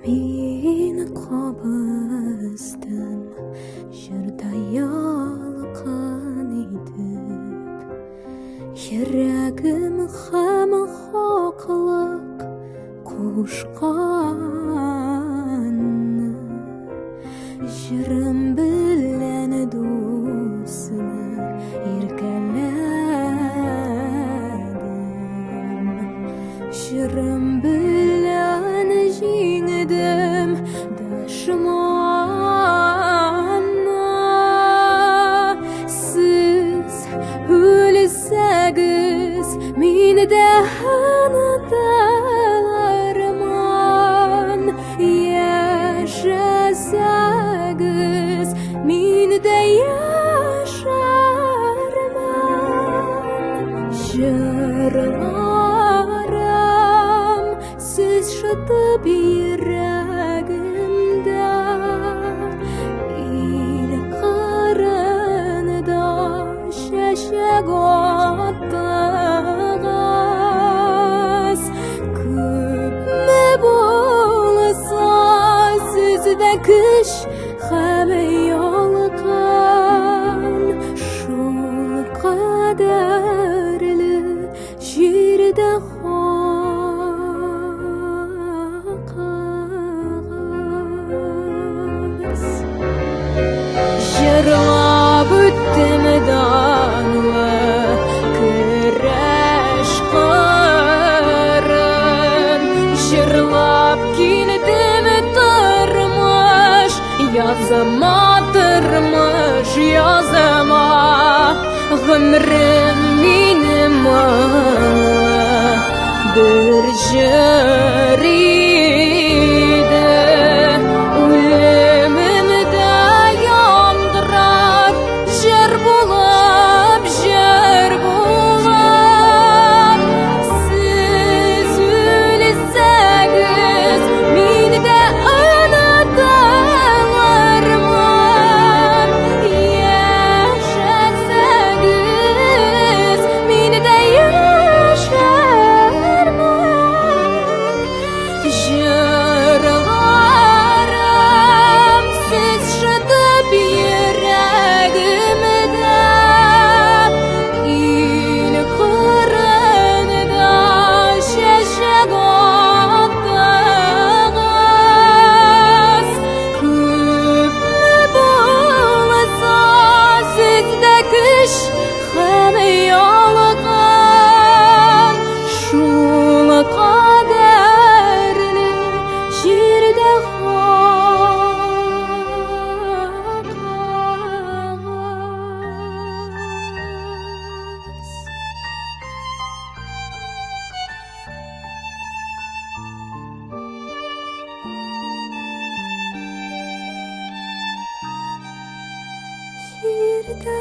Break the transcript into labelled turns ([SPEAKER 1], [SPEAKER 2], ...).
[SPEAKER 1] Мен қобыздым жырдай алқан етіп, жүрегім һәм хақлық қошқаны, жырым білән досына еркеләдім, жырым білән жеңдім дұшманны. Сіз өлсәгіз, мен де ұнатармын, яшасәгіз, мен де яшармын. Жырларым сіз шытып йөрәгемдә, ил кырында чәчәк аттыгыз. Күпме булса сездә көч һәм ялкын, шул кадәрле җирдә хакыгыз. Җырлап үттем данлы көрәш кырын, җырлап килдем тормыш языма, тормыш языма. Гомрем минем бер җыр иде, үлемемдә яңгырар җыр булып, җыр булып. Сез үлсәгез, мин дә онытылырмын, яшәсәгез, мин дә яшәрмен. Җырларым сез шытып йөрәгемдә, ил кырында чәчәк аттыгыз. Күпме булса сездә көч һәм ялкын, шул кадәрле җирдә хакыгыз. Җирдә